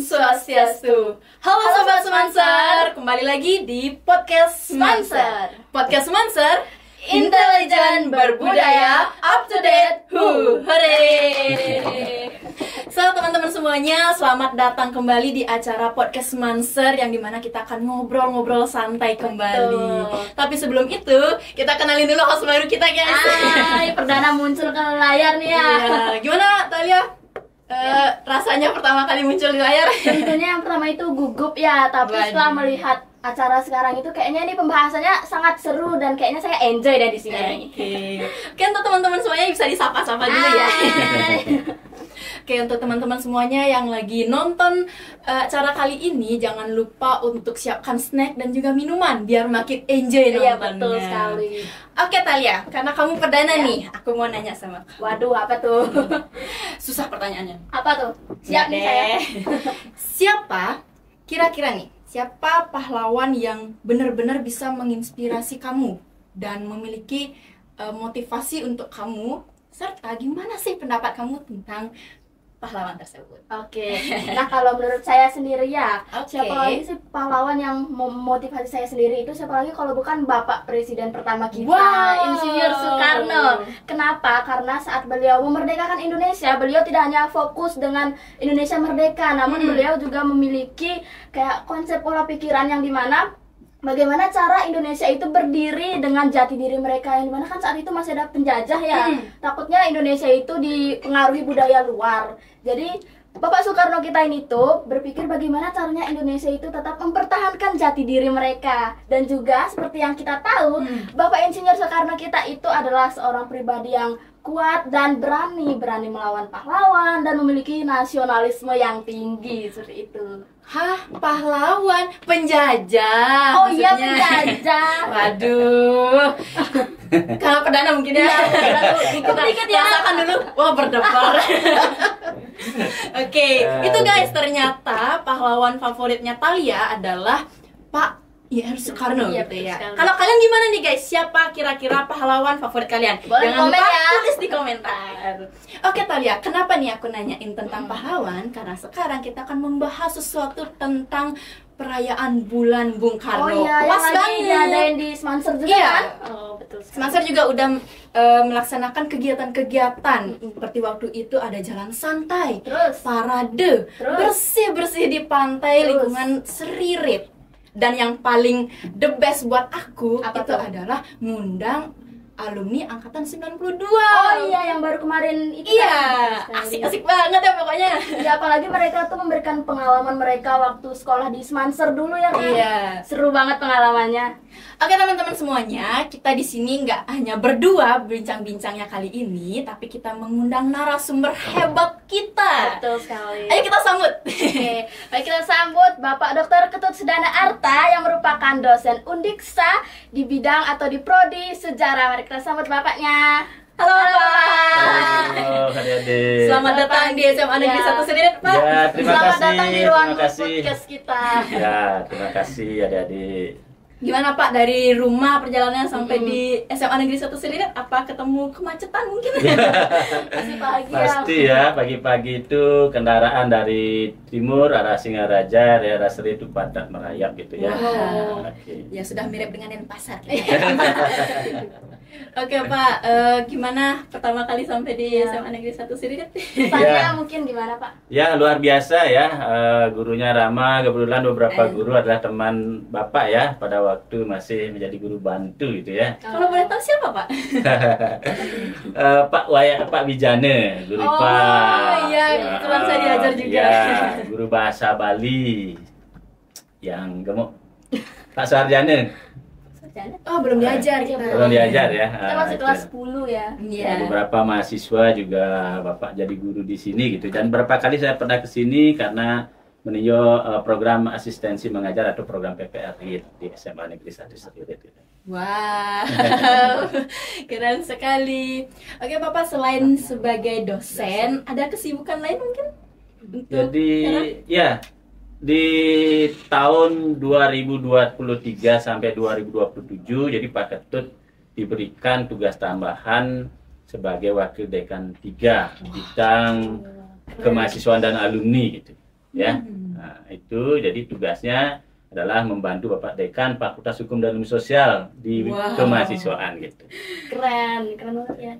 Swastiastu. Halo Sobat Semanser, kembali lagi di Podcast Semanser. Podcast Semanser, intelijen, berbudaya, up to date, hooray! So teman-teman semuanya, selamat datang kembali di acara Podcast Semanser yang dimana kita akan ngobrol-ngobrol santai kembali. Tapi sebelum itu, kita kenalin dulu host baru kita guys. Hai, perdana muncul ke layar nih ya. Iya. Gimana Talia? Rasanya pertama kali muncul di layar? Tentunya yang pertama itu gugup ya, tapi setelah melihat acara sekarang itu kayaknya ini pembahasannya sangat seru dan kayaknya saya enjoy deh di sini. Oke, untuk teman-teman semuanya bisa disapa-sapa dulu ya. Oke, untuk teman-teman semuanya yang lagi nonton acara kali ini, jangan lupa untuk siapkan snack dan juga minuman biar makin enjoy nontonnya. Iya, betul sekali. Oke Talia, karena kamu perdana nih, aku mau nanya sama kamu. Waduh, apa tuh? Susah pertanyaannya. Apa tuh? Siap nih saya. Siapa kira-kira nih, siapa pahlawan yang benar-benar bisa menginspirasi kamu dan memiliki motivasi untuk kamu, serta gimana sih pendapat kamu tentang pahlawan tersebut? Oke. Nah, kalau menurut saya sendiri ya, Oke. siapa lagi sih pahlawan yang memotivasi saya sendiri itu siapa lagi kalau bukan Bapak Presiden pertama kita, Wow. Insinyur Soekarno. Kenapa? Karena saat beliau memerdekakan Indonesia, beliau tidak hanya fokus dengan Indonesia merdeka, namun beliau juga memiliki kayak konsep pola pikiran yang dimana bagaimana cara Indonesia itu berdiri dengan jati diri mereka, yang dimana kan saat itu masih ada penjajah ya. Takutnya Indonesia itu dipengaruhi budaya luar. Jadi Bapak Soekarno kita ini tuh berpikir bagaimana caranya Indonesia itu tetap mempertahankan jati diri mereka. Dan juga seperti yang kita tahu, Bapak Insinyur Soekarno kita itu adalah seorang pribadi yang kuat dan berani melawan pahlawan dan memiliki nasionalisme yang tinggi seperti itu. Hah, pahlawan, penjajah? Oh iya, maksudnya. penjajah. Waduh. Kalau perdana mungkin ya. Dikit ya. Rasakan dulu. Wah, berdebar. Oke, itu guys, ternyata pahlawan favoritnya Talia adalah Pak IR Soekarno Iya, gitu ya. betul sekali. Kalau kalian gimana nih guys? Siapa kira-kira pahlawan favorit kalian? Boleh Jangan komen lupa ya. tulis di komentar. Oke Talia, kenapa nih aku nanyain tentang pahlawan? Karena sekarang kita akan membahas sesuatu tentang perayaan bulan Bung Karno. Oh iya, Pas yang lagi banget. diadain di Semanser juga Iya. kan? Oh, betul sekali. Semanser juga udah melaksanakan kegiatan-kegiatan. Seperti waktu itu ada jalan santai, Terus? parade, Terus? bersih-bersih di pantai Terus? lingkungan Seririt. Dan yang paling the best buat aku Apa itu tuh? adalah ngundang alumni angkatan 92. Oh iya, yang baru kemarin itu Iya, kan? asik-asik banget ya pokoknya. Ya, apalagi mereka tuh memberikan pengalaman mereka waktu sekolah di Semanser dulu ya kan? Iya. Seru banget pengalamannya. Oke teman-teman semuanya, kita di sini nggak hanya berdua bincang-bincangnya kali ini, tapi kita mengundang narasumber hebat kita. Betul sekali. Ayo kita sambut. Oke, baik, kita sambut Bapak Dr. Ketut Sudana Arta yang merupakan dosen Undiksa di bidang atau di prodi sejarah. Mari kita sambut Bapaknya. Halo Pak. Halo adik-adik. Selamat datang di SMA Negeri Ya. 1 Seririt Pak. Ya, terima Selamat kasih. datang di ruang Terima kasih. podcast kita. Ya, terima kasih adik-adik. Gimana Pak dari rumah perjalanannya sampai di SMA Negeri 1 Seririt? Apa ketemu kemacetan mungkin? Masih pagi ya. Pasti ya, pagi-pagi itu kendaraan dari timur arah Singaraja, daerah Seri itu padat merayap gitu ya. Wow. Oke. Ya sudah mirip dengan Denpasar. Oke Pak, gimana pertama kali sampai di SMA Negeri 1 Seririt? Tanya mungkin gimana Pak? Ya, luar biasa ya. Gurunya ramah, kebetulan beberapa guru adalah teman Bapak ya pada waktu masih menjadi guru bantu gitu ya. Kalau boleh tahu siapa Pak? Pak Wijane, guru Oh, IPA. iya, kebetulan saya diajar juga. Ya, guru bahasa Bali yang gemuk. Pak Sarjana. Oh belum diajar kita. Belum diajar ya. Kita masih itu. kelas 10 ya. Iya. Beberapa mahasiswa juga Bapak jadi guru di sini gitu. Dan beberapa kali saya pernah ke sini karena meninjau program asistensi mengajar atau program PPRI di SMA Negeri 1 Seririt gitu. Wow, keren sekali. Oke Bapak, selain sebagai dosen, ada kesibukan lain mungkin? Untuk Jadi sekarang? ya di tahun 2023 sampai 2027 jadi Pak Ketut diberikan tugas tambahan sebagai wakil dekan 3 bidang kemahasiswaan dan alumni gitu ya. Nah, itu jadi tugasnya adalah membantu Bapak Dekan Fakultas Hukum dan Ilmu Sosial di Wow. kemahasiswaan gitu. Keren banget ya.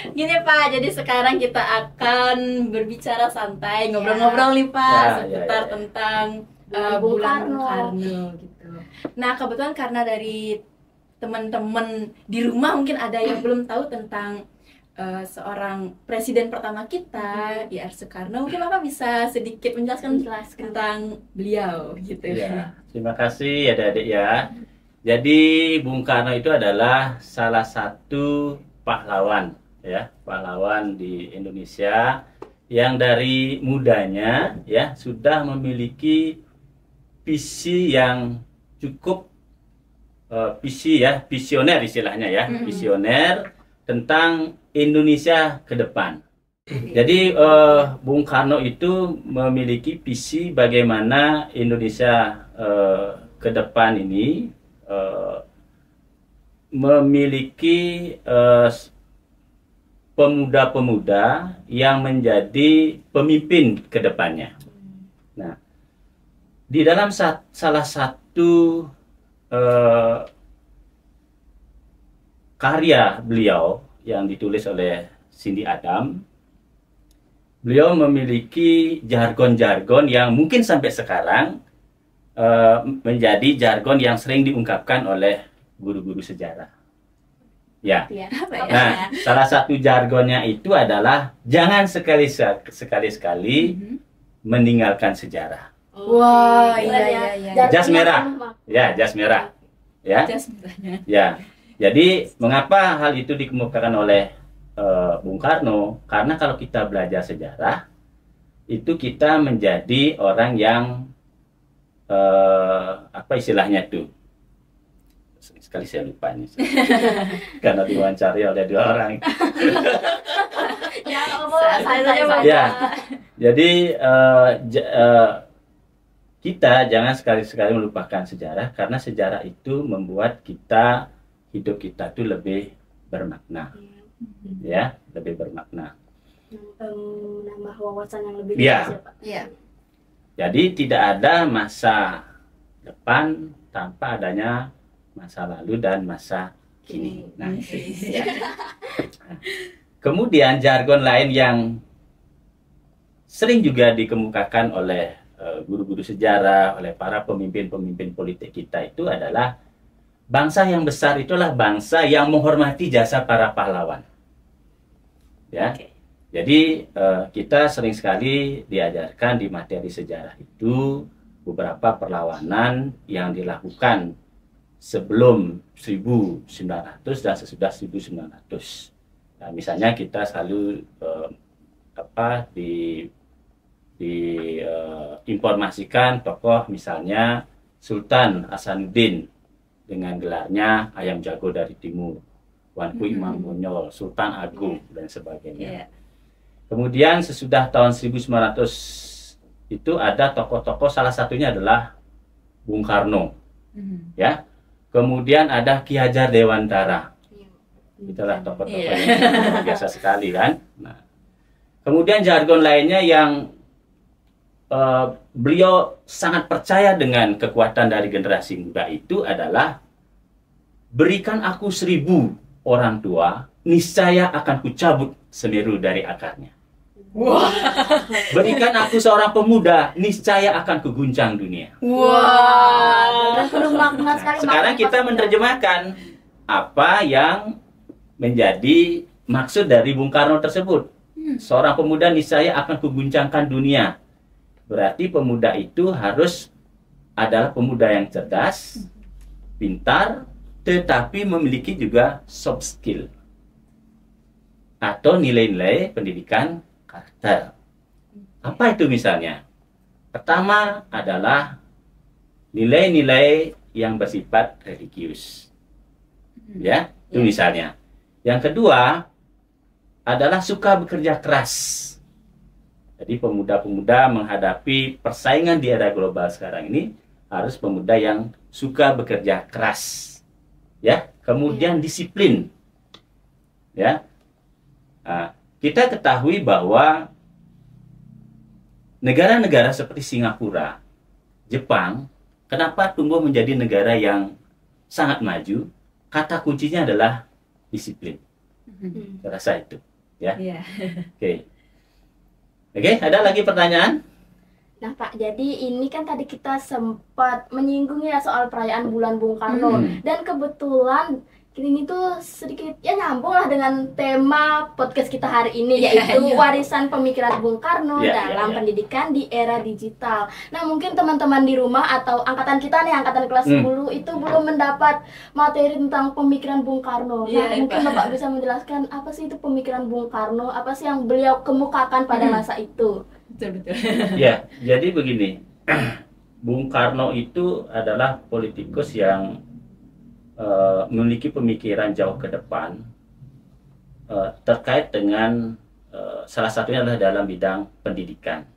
Gini Pak, jadi sekarang kita akan berbicara santai, ngobrol-ngobrol nih Pak, Ya, seputar ya. tentang Bulan bulan Bung Bung Karno gitu. Nah, kebetulan karena dari teman-teman di rumah mungkin ada yang belum tahu tentang seorang presiden pertama kita, I.R. Soekarno, mungkin Bapak bisa sedikit menjelaskan tentang beliau gitu. Ya, terima kasih adik-adik ya. Jadi Bung Karno itu adalah salah satu pahlawan ya, pahlawan di Indonesia yang dari mudanya ya sudah memiliki visi yang cukup visi ya, visioner istilahnya ya, visioner tentang Indonesia ke depan. Jadi Bung Karno itu memiliki visi bagaimana Indonesia ke depan ini memiliki pemuda-pemuda yang menjadi pemimpin ke depannya. Nah, di dalam salah satu karya beliau yang ditulis oleh Cindy Adam, beliau memiliki jargon-jargon yang mungkin sampai sekarang menjadi jargon yang sering diungkapkan oleh guru-guru sejarah. Ya. Apa ya? Nah, salah satu jargonnya itu adalah jangan sekali-sekali meninggalkan sejarah. Wah, Keren iya ya. iya iya. Jargon Jas merah. yang- Ya, jas merah. Ya. Jas merahnya. Ya. Jadi, mengapa hal itu dikemukakan oleh Bung Karno? Karena kalau kita belajar sejarah, itu kita menjadi orang yang apa istilahnya tuh? Sekali saya lupa ini. Karena diwawancari oleh dua orang. Ya, nggak apa-apa. Santai saja. Ya. Jadi kita jangan sekali-sekali melupakan sejarah karena sejarah itu membuat kita hidup kita itu lebih bermakna, ya, lebih bermakna. Menambah wawasan yang lebih Iya. luas ya, Pak. Iya. Jadi tidak ada masa depan tanpa adanya masa lalu dan masa kini. Nah, itu. Ya. Kemudian jargon lain yang sering juga dikemukakan oleh guru-guru sejarah, oleh para pemimpin-pemimpin politik kita itu adalah bangsa yang besar itulah bangsa yang menghormati jasa para pahlawan. Ya. Oke. Jadi kita sering sekali diajarkan di materi sejarah itu beberapa perlawanan yang dilakukan sebelum 1900 dan sesudah 1900. Nah, misalnya kita selalu informasikan tokoh misalnya Sultan Hasanuddin dengan gelarnya Ayam Jago dari Timur, Tuanku Imam Bonjol, Sultan Agung dan sebagainya. Iya. Kemudian sesudah tahun 1900 itu ada tokoh-tokoh, salah satunya adalah Bung Karno, ya. Kemudian ada Ki Hajar Dewantara, itulah tokoh-tokoh Iya. yang biasa sekali kan. Nah, kemudian jargon lainnya yang beliau sangat percaya dengan kekuatan dari generasi muda itu adalah berikan aku 1000 orang tua, niscaya akan kucabut Semeru dari akarnya. Wah. Berikan aku seorang pemuda, niscaya akan kuguncang dunia. Wah, dan penuh makna sekali. Sekarang makna kita pas- menerjemahkan apa yang menjadi maksud dari Bung Karno tersebut. Seorang pemuda niscaya akan kuguncangkan dunia. Berarti pemuda itu harus adalah pemuda yang cerdas, pintar, tetapi memiliki juga soft skill atau nilai-nilai pendidikan karakter. Apa itu misalnya? Pertama adalah nilai-nilai yang bersifat religius. Ya, itu misalnya. Yang kedua adalah suka bekerja keras. Jadi pemuda-pemuda menghadapi persaingan di era global sekarang ini harus pemuda yang suka bekerja keras. Ya, kemudian disiplin. Ya. Nah, kita ketahui bahwa negara-negara seperti Singapura, Jepang, kenapa tumbuh menjadi negara yang sangat maju? Kata kuncinya adalah disiplin. Saya rasa itu, ya. Iya. Oke. Oke, ada lagi pertanyaan? Nah Pak, jadi ini kan tadi kita sempat menyinggung ya soal perayaan Bulan Bung Karno. Dan kebetulan ini tuh sedikit ya nyambung lah dengan tema podcast kita hari ini, yaitu warisan pemikiran Bung Karno dalam pendidikan di era digital. Nah mungkin teman-teman di rumah atau angkatan kita nih, angkatan kelas 10 itu belum mendapat materi tentang pemikiran Bung Karno. Nah mungkin Bapak bisa menjelaskan apa sih itu pemikiran Bung Karno, apa sih yang beliau kemukakan pada masa itu? Betul-betul. Ya, jadi begini, Bung Karno itu adalah politikus yang memiliki pemikiran jauh ke depan terkait dengan salah satunya adalah dalam bidang pendidikan.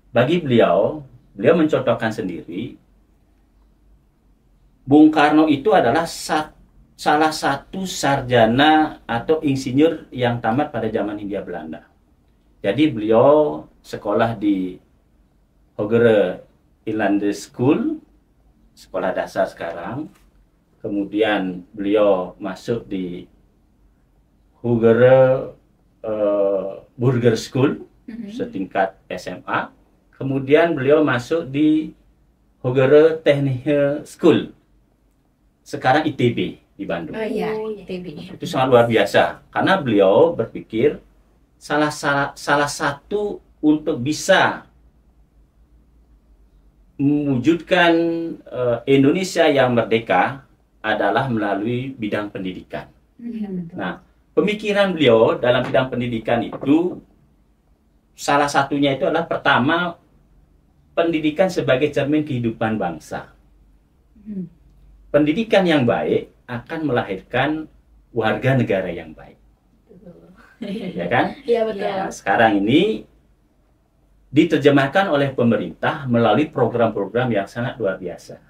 Bagi beliau mencontohkan sendiri, Bung Karno itu adalah salah satu sarjana atau insinyur yang tamat pada zaman Hindia Belanda. Jadi beliau sekolah di Hogere Inland School, sekolah dasar sekarang. Kemudian beliau masuk di Hogere Burger School, setingkat SMA. Kemudian beliau masuk di Hogere Technische School, sekarang ITB di Bandung. Oh iya, ITB. Itu sangat luar biasa, karena beliau berpikir salah satu untuk bisa mewujudkan Indonesia yang merdeka adalah melalui bidang pendidikan. Nah, pemikiran beliau dalam bidang pendidikan itu salah satunya itu adalah pertama, pendidikan sebagai cermin kehidupan bangsa. Pendidikan yang baik akan melahirkan warga negara yang baik. Ya kan? Iya betul. Nah, sekarang ini diterjemahkan oleh pemerintah melalui program-program yang sangat luar biasa.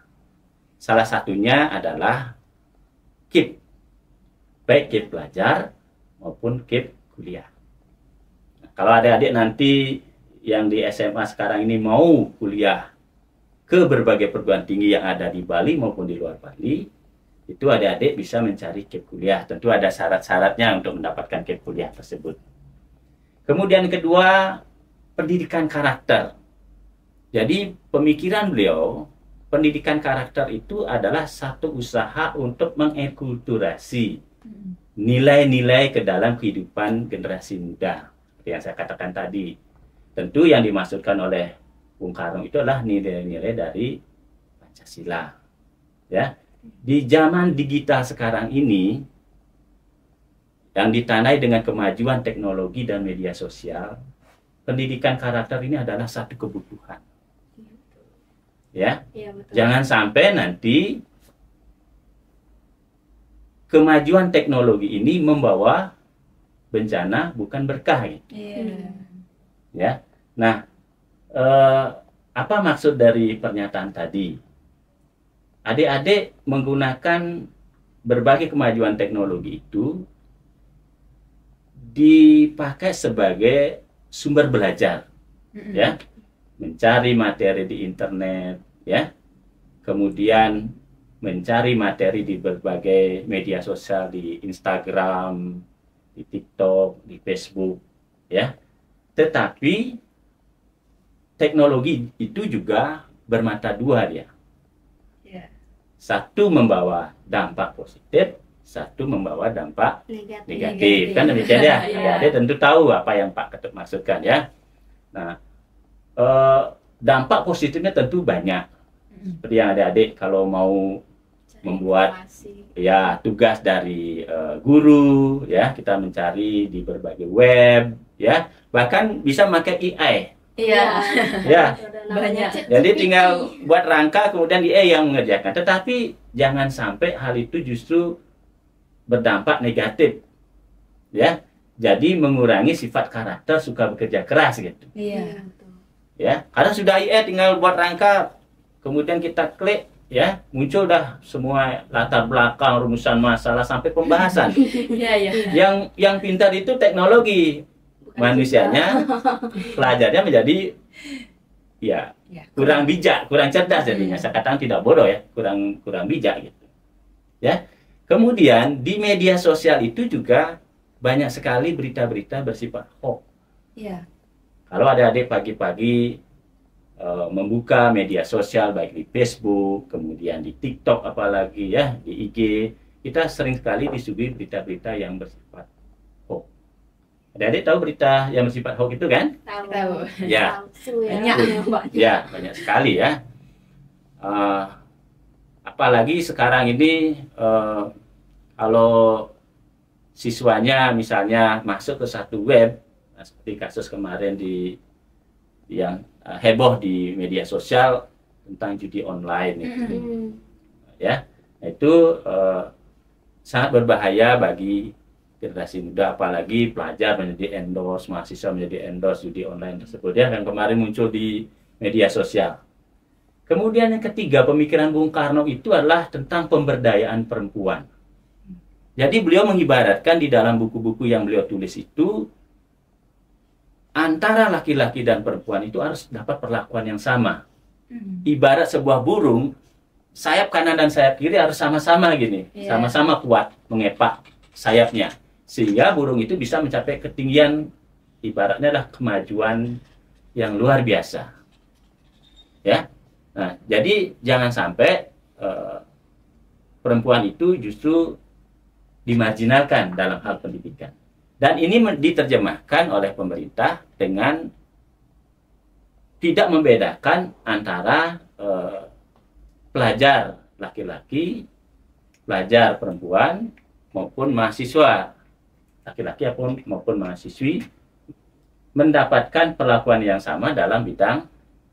Salah satunya adalah KIP, baik KIP pelajar maupun KIP kuliah. Nah, kalau adik-adik nanti yang di SMA sekarang ini mau kuliah ke berbagai perguruan tinggi yang ada di Bali maupun di luar Bali, itu adik-adik bisa mencari KIP kuliah. Tentu ada syarat-syaratnya untuk mendapatkan KIP kuliah tersebut. Kemudian kedua, pendidikan karakter. Jadi pemikiran beliau, pendidikan karakter itu adalah satu usaha untuk mengenkulturasi nilai-nilai ke dalam kehidupan generasi muda. Seperti yang saya katakan tadi. Tentu yang dimaksudkan oleh Bung Karno itu adalah nilai-nilai dari Pancasila. Ya. Di zaman digital sekarang ini, yang ditandai dengan kemajuan teknologi dan media sosial, pendidikan karakter ini adalah satu kebutuhan. Ya, betul. Jangan sampai nanti kemajuan teknologi ini membawa bencana bukan berkah. Ya, nah, apa maksud dari pernyataan tadi? Adik-adik menggunakan berbagai kemajuan teknologi itu dipakai sebagai sumber belajar, ya. Mencari materi di internet, ya, kemudian mencari materi di berbagai media sosial, di Instagram, di TikTok, di Facebook, ya. Tetapi teknologi itu juga bermata dua dia. Satu membawa dampak positif, satu membawa dampak negatif. Kan demikian ya. Adik-adik tentu tahu apa yang Pak Ketut maksudkan, ya. Nah, dampak positifnya tentu banyak. Seperti yang adik-adik kalau mau membuat ya tugas dari guru, ya, kita mencari di berbagai web, ya, bahkan bisa pakai AI. Ya, banyak. Jadi tinggal buat rangka kemudian AI yang mengerjakan. Tetapi jangan sampai hal itu justru berdampak negatif, ya. Jadi mengurangi sifat karakter suka bekerja keras gitu. Ya, karena sudah AI tinggal buat rangka, kemudian kita klik, ya, muncul dah semua latar belakang, rumusan masalah sampai pembahasan. Yang pintar itu teknologi, manusianya, pelajarnya menjadi ya kurang bijak, kurang cerdas jadinya. Saya katakan tidak bodoh ya, kurang bijak gitu. Ya. Kemudian di media sosial itu juga banyak sekali berita-berita bersifat hoax. Iya. Kalau adik-adik pagi-pagi membuka media sosial baik di Facebook, kemudian di TikTok apalagi ya, di IG, kita sering sekali disuguhi berita-berita yang bersifat hoax. Adik-adik tahu berita yang bersifat hoax itu kan? Tahu. Ya. Palsu ya. Banyak. Ya, banyak sekali ya. Apalagi sekarang ini kalau siswanya misalnya masuk ke satu web, seperti kasus kemarin yang heboh di media sosial tentang judi online itu, ya, itu sangat berbahaya bagi generasi muda, apalagi pelajar menjadi endorse, mahasiswa menjadi endorse judi online tersebut ya, yang kemarin muncul di media sosial. Kemudian yang ketiga, pemikiran Bung Karno itu adalah tentang pemberdayaan perempuan. Jadi beliau mengibaratkan di dalam buku-buku yang beliau tulis itu, antara laki-laki dan perempuan itu harus dapat perlakuan yang sama. Ibarat sebuah burung, sayap kanan dan sayap kiri harus sama-sama gini, sama-sama kuat mengepak sayapnya, sehingga burung itu bisa mencapai ketinggian, ibaratnya adalah kemajuan yang luar biasa. Ya, nah jadi jangan sampai perempuan itu justru dimarginalkan dalam hal pendidikan. Dan ini diterjemahkan oleh pemerintah dengan tidak membedakan antara pelajar laki-laki, pelajar perempuan, maupun mahasiswa laki-laki maupun mahasiswi mendapatkan perlakuan yang sama dalam bidang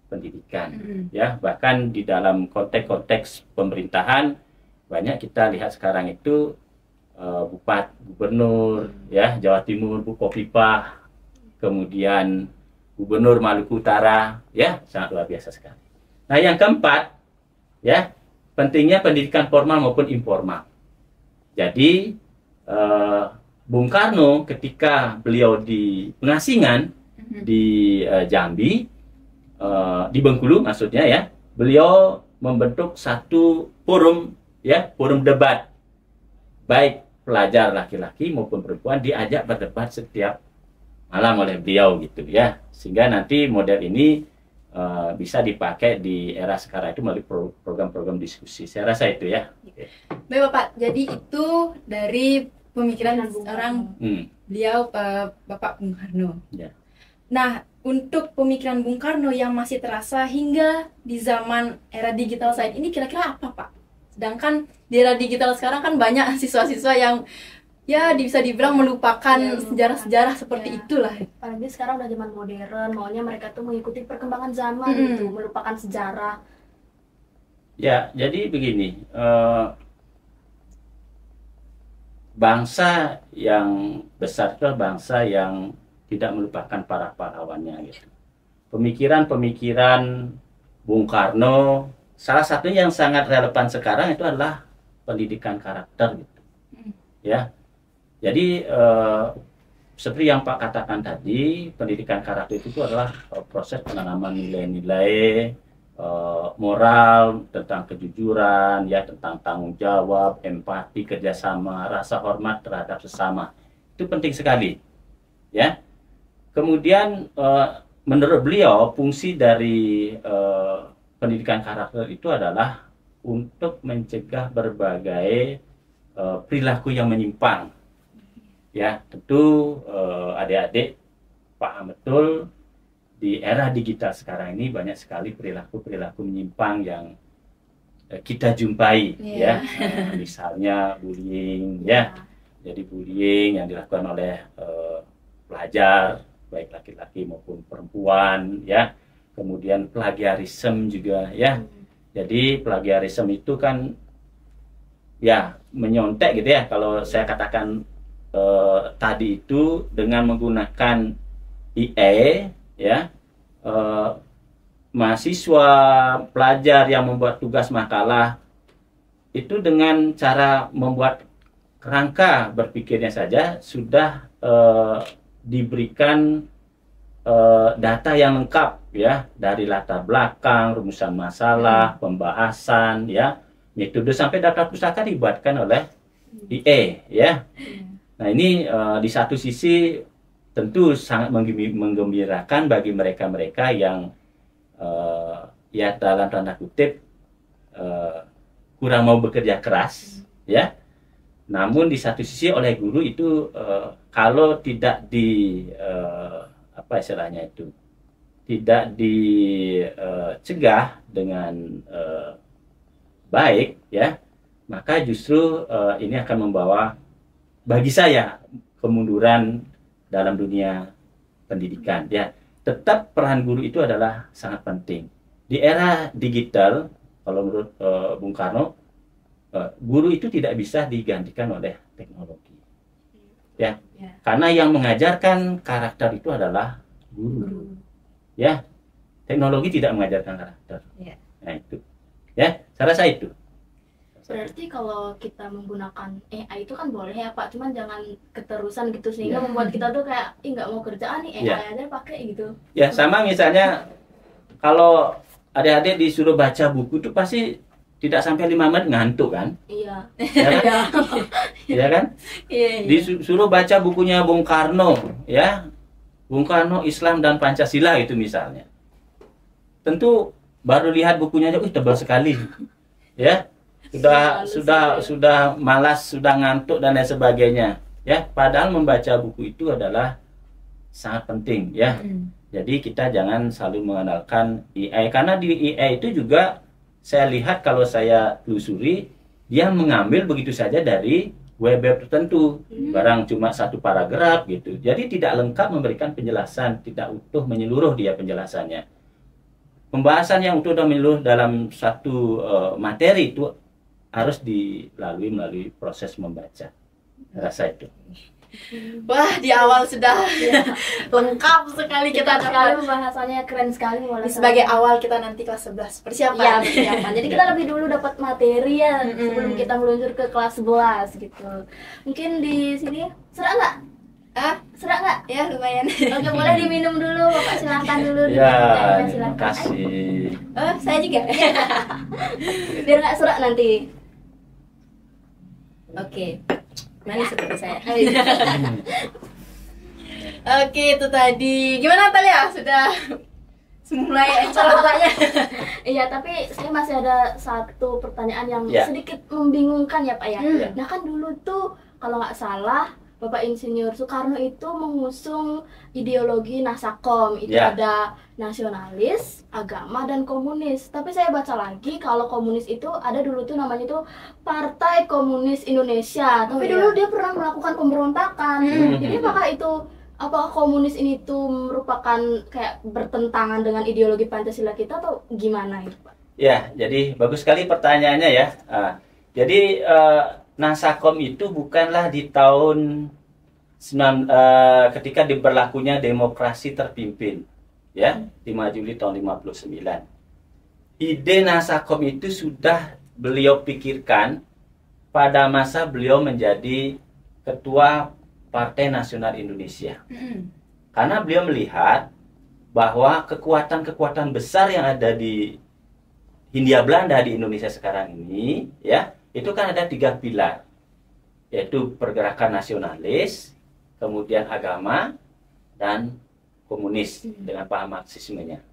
pendidikan. Ya, bahkan di dalam konteks-konteks pemerintahan banyak kita lihat sekarang itu Bupati, Gubernur, ya Jawa Timur, Bukofifah, kemudian Gubernur Maluku Utara, ya sangat luar biasa sekali. Nah yang keempat, ya pentingnya pendidikan formal maupun informal. Jadi Bung Karno ketika beliau di pengasingan di Jambi, di Bengkulu maksudnya ya, beliau membentuk satu forum, ya forum debat, baik pelajar laki-laki maupun perempuan diajak berdebat setiap malam oleh beliau gitu ya, sehingga nanti model ini bisa dipakai di era sekarang itu melalui program-program diskusi. Saya rasa itu ya. Baik Bapak, jadi itu dari pemikiran seorang beliau Bapak Bung Karno. Ya. Nah, untuk pemikiran Bung Karno yang masih terasa hingga di zaman era digital saat ini kira-kira apa Pak? Sedangkan di era digital sekarang kan banyak siswa-siswa yang ya bisa dibilang melupakan sejarah-sejarah seperti itulah. Apalagi sekarang udah zaman modern, maunya mereka tuh mengikuti perkembangan zaman gitu, melupakan sejarah. Ya, jadi begini, bangsa yang besar itu bangsa yang tidak melupakan para pahlawannya gitu. Pemikiran-pemikiran Bung Karno, salah satunya yang sangat relevan sekarang itu adalah pendidikan karakter gitu. Ya. Jadi seperti yang Pak katakan tadi, pendidikan karakter itu adalah proses penanaman nilai-nilai moral tentang kejujuran, ya tentang tanggung jawab, empati, kerjasama, rasa hormat terhadap sesama. Itu penting sekali. Ya. Kemudian menurut beliau fungsi dari pendidikan karakter itu adalah untuk mencegah berbagai perilaku yang menyimpang. Ya, tentu adik-adik paham betul di era digital sekarang ini banyak sekali perilaku-perilaku menyimpang yang kita jumpai, ya. Misalnya bullying, ya. Jadi bullying yang dilakukan oleh pelajar baik laki-laki maupun perempuan, ya. Kemudian plagiarisme juga, ya. Jadi plagiarisme itu kan ya menyontek gitu ya, kalau saya katakan tadi itu dengan menggunakan IE, ya, mahasiswa pelajar yang membuat tugas makalah itu dengan cara membuat kerangka berpikirnya saja sudah diberikan data yang lengkap ya, dari latar belakang, rumusan masalah, pembahasan ya, metode sampai data pustaka dibuatkan oleh IE ya. Nah, ini di satu sisi tentu sangat menggembirakan bagi mereka-mereka yang ya dalam tanda kutip kurang mau bekerja keras ya. Namun di satu sisi oleh guru itu kalau tidak di apa istilahnya itu, tidak dicegah dengan baik ya, maka justru ini akan membawa bagi saya kemunduran dalam dunia pendidikan ya. Tetap peran guru itu adalah sangat penting di era digital. Kalau menurut Bung Karno, guru itu tidak bisa digantikan oleh teknologi ya. Karena yang mengajarkan karakter itu adalah guru ya. Teknologi tidak mengajarkan karakter ya. Nah itu ya, saya rasa itu. Berarti kalau kita menggunakan AI itu kan boleh ya Pak, cuman jangan keterusan gitu sehingga membuat kita tuh kayak nggak mau kerjaan nih, AI aja pakai gitu. Ya sama misalnya kalau adik-adik disuruh baca buku itu pasti tidak sampai 5 menit ngantuk kan? Iya. Ya kan? Iya kan? Iya. Disuruh baca bukunya Bung Karno ya. Bung Karno Islam dan Pancasila itu misalnya. Tentu baru lihat bukunya aja tebal sekali. Ya. Sudah malas, sudah ngantuk dan lain sebagainya. Ya, padahal membaca buku itu adalah sangat penting ya. Jadi kita jangan selalu mengandalkan AI, karena di AI itu juga saya lihat kalau saya telusuri dia mengambil begitu saja dari web-web tertentu, barang cuma satu paragraf gitu. Jadi tidak lengkap memberikan penjelasan, tidak utuh menyeluruh dia penjelasannya. Pembahasan yang utuh dan menyeluruh dalam satu materi itu harus dilalui melalui proses membaca. Rasa itu. Wah, di awal sudah lengkap sekali kita dapat. Pembahasannya keren sekali. Sebagai awal kita nanti kelas 11 persiapan. Ya, persiapan. Jadi kita lebih dulu dapat materi ya sebelum kita meluncur ke kelas 11 gitu. Mungkin di sini serak nggak? Serak nggak? Ya, lumayan. Oke, boleh diminum dulu, Bapak silahkan dulu. Ya, terima kasih. Saya juga. Biar nggak serak nanti. Oke. Manis seperti saya. Oke, itu tadi. Gimana Talia? Sudah mulai encer otaknya? Iya, tapi saya masih ada satu pertanyaan yang sedikit membingungkan ya Pak ya. Nah kan dulu tuh kalau nggak salah Bapak Insinyur Soekarno itu mengusung ideologi Nasakom. Itu ada nasionalis, agama, dan komunis. Tapi saya baca lagi kalau komunis itu ada dulu tuh namanya tuh Partai Komunis Indonesia. Tapi dulu dia pernah melakukan pemberontakan. Jadi apakah komunis ini tuh merupakan kayak bertentangan dengan ideologi Pancasila kita atau gimana itu Pak? Ya, jadi bagus sekali pertanyaannya ya. Jadi Nasakom itu bukanlah di tahun ketika diberlakunya demokrasi terpimpin ya, 5 Juli tahun 59. Ide Nasakom itu sudah beliau pikirkan pada masa beliau menjadi ketua Partai Nasional Indonesia. Karena beliau melihat bahwa kekuatan-kekuatan besar yang ada di Hindia Belanda di Indonesia sekarang ini ya, itu kan ada 3 pilar, yaitu pergerakan nasionalis, kemudian agama, dan komunis dengan paham Marxismenya.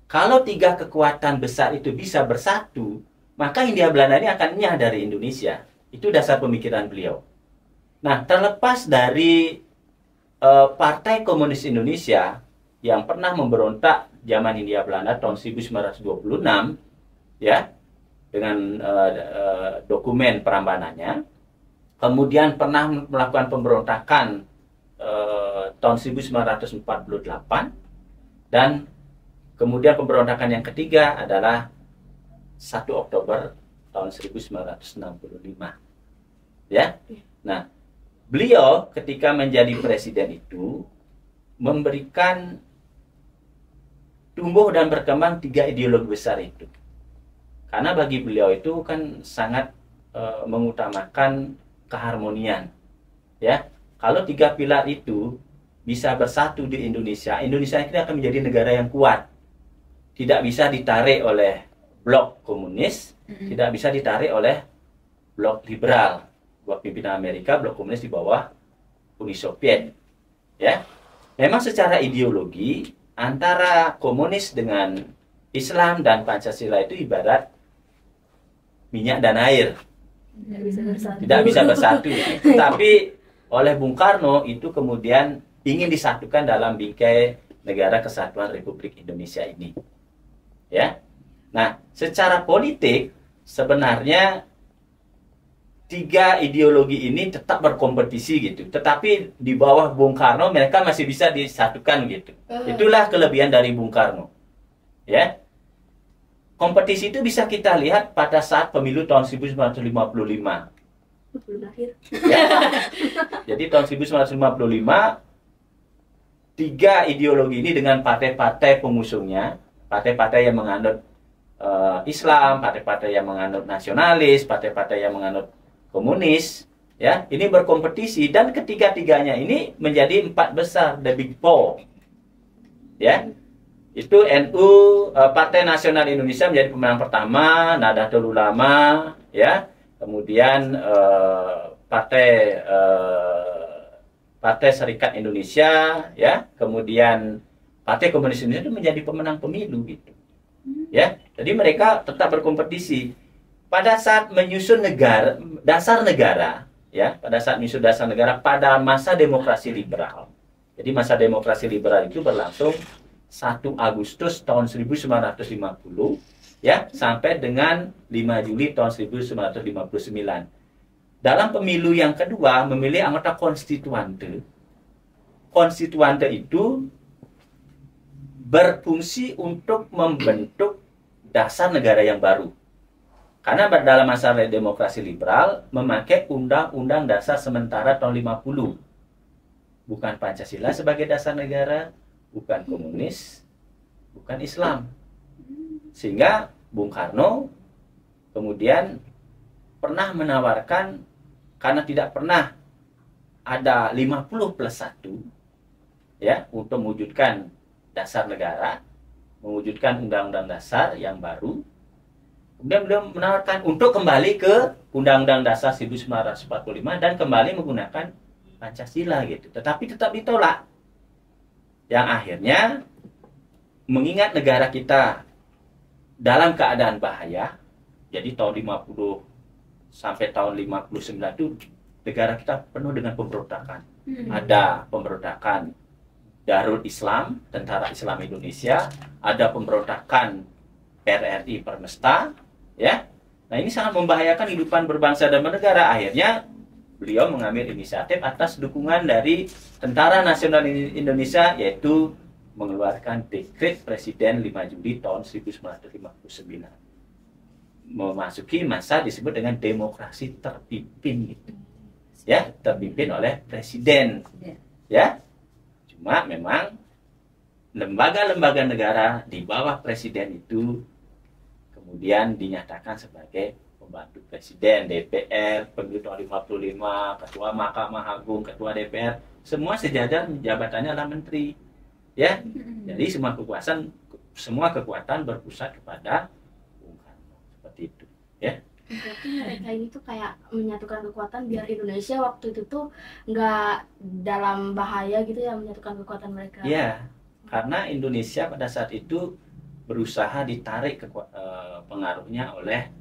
Kalau 3 kekuatan besar itu bisa bersatu, maka Hindia Belanda ini akan nyah dari Indonesia. Itu dasar pemikiran beliau. Nah, terlepas dari Partai Komunis Indonesia yang pernah memberontak zaman Hindia Belanda tahun 1926, ya, dengan dokumen perambanannya, kemudian pernah melakukan pemberontakan tahun 1948, dan kemudian pemberontakan yang ketiga adalah 1 Oktober tahun 1965. Ya. Nah, beliau ketika menjadi presiden itu memberikan tumbuh dan berkembang 3 ideologi besar itu. Karena bagi beliau itu kan sangat mengutamakan keharmonian. Ya, kalau 3 pilar itu bisa bersatu di Indonesia, Indonesia ini akan menjadi negara yang kuat. Tidak bisa ditarik oleh blok komunis, tidak bisa ditarik oleh blok liberal, blok pimpinan Amerika, blok komunis di bawah Uni Soviet. Ya, memang secara ideologi antara komunis dengan Islam dan Pancasila itu ibarat minyak dan air, Tidak bisa bersatu. tidak bisa bersatu. Tapi oleh Bung Karno itu kemudian ingin disatukan dalam bingkai Negara Kesatuan Republik Indonesia ini. Ya, nah secara politik sebenarnya tiga ideologi ini tetap berkompetisi gitu, tetapi di bawah Bung Karno mereka masih bisa disatukan gitu. Itulah kelebihan dari Bung Karno. Ya, kompetisi itu bisa kita lihat pada saat pemilu tahun 1955. Belum lahir. Ya. Jadi tahun 1955 tiga ideologi ini dengan partai-partai pengusungnya, partai-partai yang menganut Islam, partai-partai yang menganut nasionalis, partai-partai yang menganut komunis, ya, ini berkompetisi dan ketiga-tiganya ini menjadi empat besar, the big four, ya, itu NU, Partai Nasional Indonesia menjadi pemenang pertama, Nahdlatul Ulama, ya, kemudian Partai Serikat Indonesia, ya, kemudian Partai Komunis Indonesia itu menjadi pemenang pemilu gitu, ya, jadi mereka tetap berkompetisi. Pada saat menyusun dasar negara, ya, pada saat menyusun dasar negara pada masa demokrasi liberal. Jadi masa demokrasi liberal itu berlangsung 1 Agustus tahun 1950, ya, sampai dengan 5 Juli tahun 1959. Dalam pemilu yang kedua memilih anggota konstituante. Konstituante itu berfungsi untuk membentuk dasar negara yang baru. Karena dalam masa demokrasi liberal memakai Undang-Undang Dasar Sementara tahun 50. Bukan Pancasila sebagai dasar negara, bukan komunis, bukan Islam. Sehingga Bung Karno kemudian pernah menawarkan, karena tidak pernah ada 50+1, ya, untuk mewujudkan dasar negara, mewujudkan Undang-Undang Dasar yang baru. Kemudian beliau menawarkan untuk kembali ke Undang-Undang Dasar 1945 dan kembali menggunakan Pancasila gitu. Tetapi tetap ditolak. Yang akhirnya mengingat negara kita dalam keadaan bahaya, jadi tahun 50 sampai tahun 59 itu negara kita penuh dengan pemberontakan. Ada pemberontakan Darul Islam, Tentara Islam Indonesia, ada pemberontakan RRI Permesta, ya. Nah, ini sangat membahayakan kehidupan berbangsa dan bernegara. Akhirnya beliau mengambil inisiatif atas dukungan dari Tentara Nasional Indonesia, yaitu mengeluarkan dekret Presiden 5 Juli tahun 1959. Memasuki masa disebut dengan demokrasi terpimpin gitu. Ya, terpimpin oleh presiden. Ya. Cuma memang lembaga-lembaga negara di bawah presiden itu kemudian dinyatakan sebagai pembantu presiden, DPR, pemilu tahun 55, ketua Mahkamah Agung, ketua DPR, semua sejajar jabatannya adalah menteri. Ya. Jadi semua kekuatan berpusat kepada Bung Karno, seperti itu, ya. Berarti mereka ini tuh kayak menyatukan kekuatan biar Indonesia waktu itu tuh nggak dalam bahaya gitu ya, menyatukan kekuatan mereka. Iya, karena Indonesia pada saat itu berusaha ditarik pengaruhnya oleh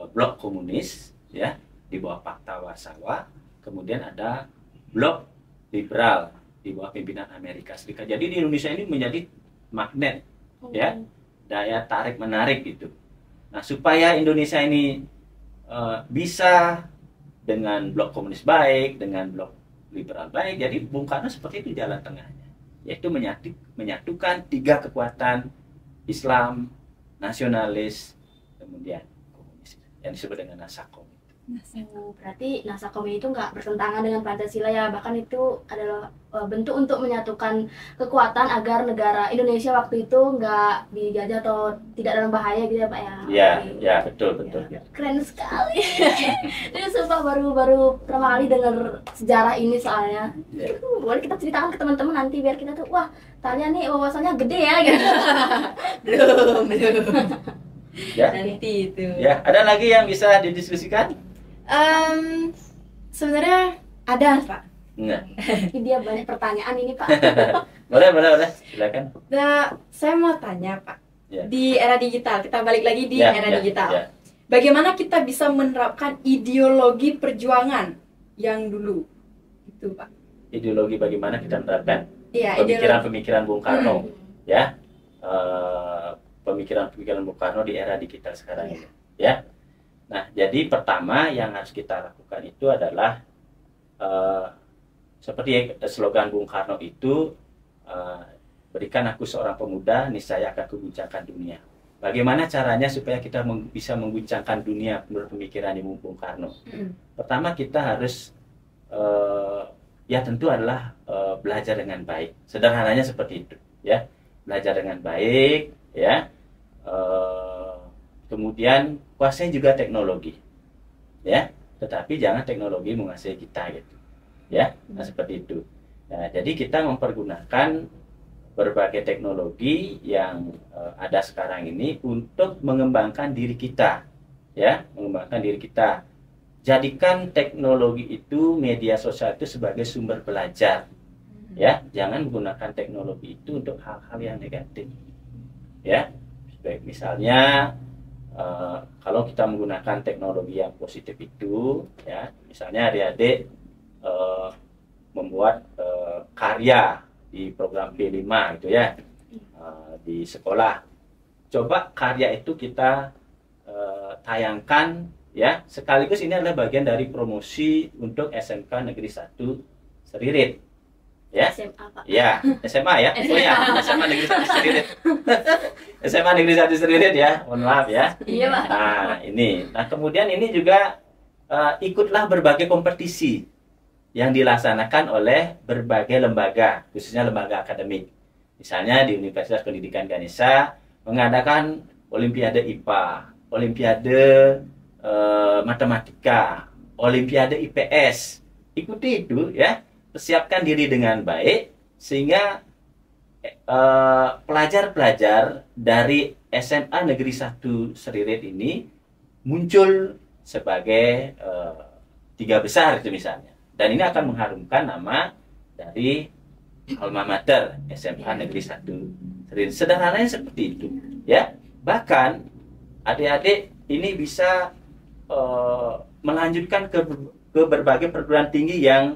blok komunis, ya, di bawah Pakta Warsawa. Kemudian ada blok liberal di bawah pimpinan Amerika Serikat. Jadi di Indonesia ini menjadi magnet, ya, daya tarik menarik gitu. Nah, supaya Indonesia ini bisa dengan blok komunis baik, dengan blok liberal baik, jadi Bung Karno seperti itu jalan tengahnya, yaitu menyatukan tiga kekuatan Islam, nasionalis, kemudian komunis, yang disebut dengan Nasakom. Berarti Nasakom itu nggak bertentangan dengan Pancasila ya, bahkan itu adalah bentuk untuk menyatukan kekuatan agar negara Indonesia waktu itu nggak dijajah atau tidak dalam bahaya gitu ya Pak ya. Iya, Oke. ya betul betul. Ya. Keren sekali. Ini sumpah baru pertama kali dengar sejarah ini soalnya. Ya. Boleh kita ceritakan ke teman-teman nanti biar kita tuh wah Talia nih wawasannya gede ya gitu. Belum. Ya. Nanti itu. Ya, ada lagi yang bisa didiskusikan? Sebenarnya ada, Pak. Enggak. Ini dia banyak pertanyaan ini Pak. Boleh, silakan. Nah, saya mau tanya, Pak. Ya. Di era digital, kita balik lagi di Ya, era ya, digital. ya. Bagaimana kita bisa menerapkan ideologi perjuangan yang dulu? Itu, Pak. Ideologi bagaimana kita menerapkan Iya, pemikiran Bung Karno, ya, pemikiran Bung Karno di era digital sekarang ini, ya. Nah, jadi pertama yang harus kita lakukan itu adalah seperti slogan Bung Karno itu, berikan aku seorang pemuda, niscaya akan kuguncangkan dunia. Bagaimana caranya supaya kita bisa mengguncangkan dunia menurut pemikiran Ibu Bung Karno? Pertama kita harus ya tentu adalah belajar dengan baik. Sederhananya seperti itu, ya. Belajar dengan baik, ya. Kemudian kuasai juga teknologi, ya. Tetapi jangan teknologi menguasai kita, gitu, ya. Nah seperti itu. Nah, jadi kita mempergunakan berbagai teknologi yang ada sekarang ini untuk mengembangkan diri kita, ya, mengembangkan diri kita. Jadikan teknologi itu, media sosial itu sebagai sumber belajar, ya. Jangan menggunakan teknologi itu untuk hal-hal yang negatif, ya. Baik, misalnya kalau kita menggunakan teknologi yang positif itu, ya, misalnya adik-adik membuat karya di program P5 gitu ya, di sekolah. Coba karya itu kita tayangkan, ya, sekaligus ini adalah bagian dari promosi untuk SMK Negeri 1 Seririt, ya. SMA Pak. Ya, SMA ya. Oh ya, SMA Negeri 1 Seririt. SMA Negeri 1 Seririt ya. Mohon maaf ya. Iya Pak. Nah, ini. Nah, kemudian ini juga ikutlah berbagai kompetisi yang dilaksanakan oleh berbagai lembaga, khususnya lembaga akademik. Misalnya di Universitas Pendidikan Ganesha mengadakan Olimpiade IPA, Olimpiade Matematika, Olimpiade IPS. Ikuti itu, ya. Persiapkan diri dengan baik sehingga pelajar-pelajar dari SMA Negeri 1 Seririt ini muncul sebagai 3 besar itu misalnya. Dan ini akan mengharumkan nama dari alma mater SMA Negeri 1 Seririt. Sederhananya seperti itu, ya. Bahkan adik-adik ini bisa melanjutkan ke berbagai perguruan tinggi yang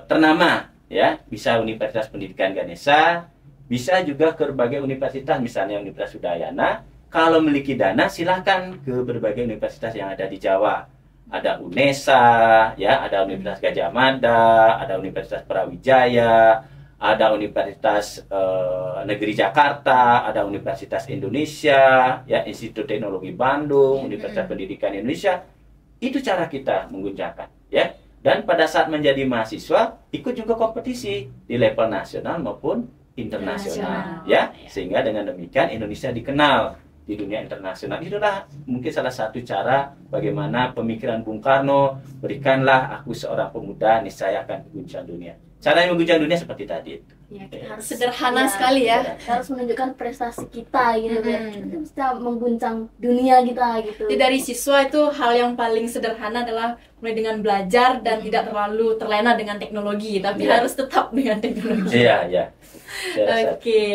ternama, ya. Bisa Universitas Pendidikan Ganesha, bisa juga ke berbagai universitas, misalnya Universitas Udayana. Kalau memiliki dana, silahkan ke berbagai universitas yang ada di Jawa. Ada UNESA, ya, ada Universitas Gajah Mada, ada Universitas Brawijaya, ada Universitas Negeri Jakarta, ada Universitas Indonesia, ya, Institut Teknologi Bandung, Universitas Pendidikan Indonesia. Itu cara kita mengguncangkan, ya. Dan pada saat menjadi mahasiswa, ikut juga kompetisi di level nasional maupun internasional, ya. Sehingga dengan demikian Indonesia dikenal di dunia internasional. Itulah mungkin salah satu cara bagaimana pemikiran Bung Karno, berikanlah aku seorang pemuda, niscaya akan mengguncang dunia. Cara yang mengguncang dunia seperti tadi. Ya, kita harus Sederhana sekali ya. Kita harus menunjukkan prestasi kita gitu, biar kita bisa mengguncang dunia kita gitu. Jadi dari siswa itu hal yang paling sederhana adalah mulai dengan belajar dan tidak terlalu terlena dengan teknologi, tapi harus tetap dengan teknologi. Iya, ya. Oke.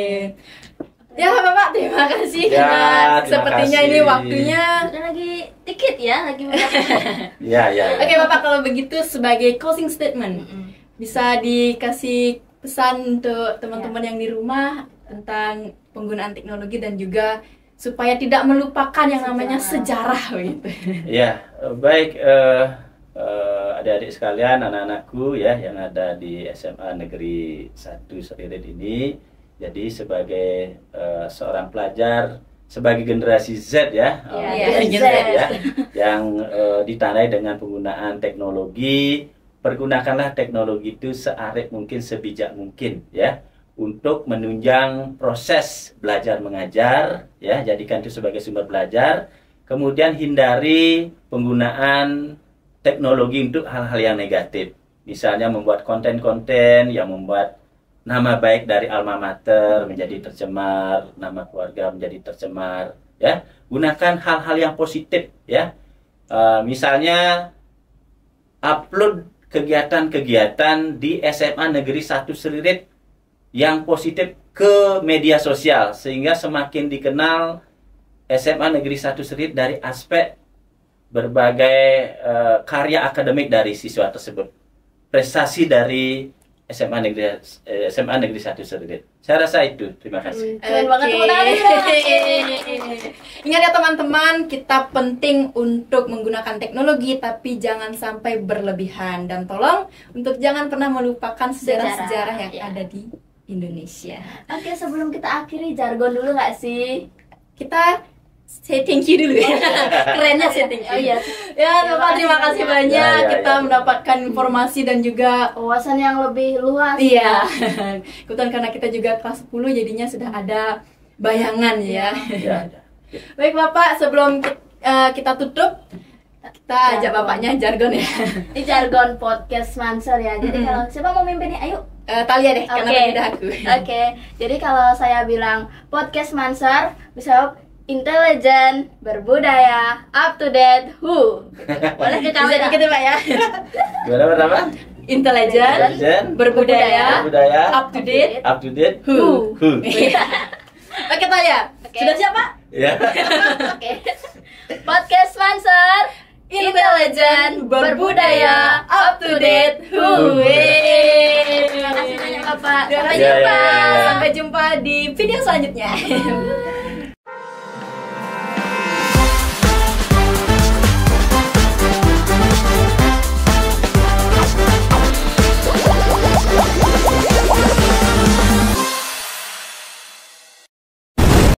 Ya Bapak, terima kasih. Ya, karena terima sepertinya kasih. ini waktunya. Sudah lagi dikit ya, lagi Iya, iya. Oke Bapak, kalau begitu sebagai closing statement, bisa dikasih pesan untuk teman-teman yang di rumah tentang penggunaan teknologi dan juga supaya tidak melupakan yang namanya sejarah gitu. Ya, baik, adik-adik sekalian, anak-anakku ya yang ada di SMA Negeri 1 Seririt ini. Jadi sebagai seorang pelajar, sebagai generasi Z ya, Iya, Z ya, yang ditandai dengan penggunaan teknologi. Pergunakanlah teknologi itu searif mungkin, sebijak mungkin ya, untuk menunjang proses belajar mengajar ya, jadikan itu sebagai sumber belajar. Kemudian hindari penggunaan teknologi untuk hal-hal yang negatif. Misalnya membuat konten-konten yang membuat nama baik dari alma mater menjadi tercemar, nama keluarga menjadi tercemar ya. Gunakan hal-hal yang positif ya. Misalnya upload kegiatan-kegiatan di SMA Negeri 1 Seririt yang positif ke media sosial, sehingga semakin dikenal SMA Negeri 1 Seririt dari aspek berbagai karya akademik dari siswa tersebut, prestasi dari SMA Negeri 1 Seririt. Saya rasa itu. Terima kasih. Keren banget, Oke. tepuk tangan. Ingat ya teman-teman, kita penting untuk menggunakan teknologi tapi jangan sampai berlebihan, dan tolong untuk jangan pernah melupakan sejarah-sejarah yang ya. ada di Indonesia. Oke, sebelum kita akhiri, jargon dulu nggak sih? Kita say thank you dulu ya. Kerennya say thank you. Oh iya. Ya, Bapak, terima kasih banyak. Ya, Kita ya. mendapatkan informasi dan juga Wawasan yang lebih luas. iya. Kebetulan karena kita juga kelas 10 jadinya sudah ada bayangan ya. Ya, ya. Baik Bapak, sebelum kita tutup, kita ajak Bapaknya jargon ya. Ini jargon podcast Manser ya. Jadi Mm-mm. kalau siapa mau mimpin nih? Ayo. Talia deh, karena Oke. tidak aku. Oke. Jadi kalau saya bilang podcast Manser, bisa intelligent, berbudaya, up to date, who. Boleh ke Bisa kamera. dikit ya Pak ya. Gimana pertama? Intelijen, Intelligent, berbudaya, budaya, up to date, up to date, who. who. Oke Talia, Oke. sudah siap Pak? Ya. Oke. Podcast Manser, intelligent, berbudaya, up to date, who. Yeay. Terima kasih banyak Bapak. Sampai Ya, jumpa. ya, ya, ya. Sampai jumpa di video selanjutnya.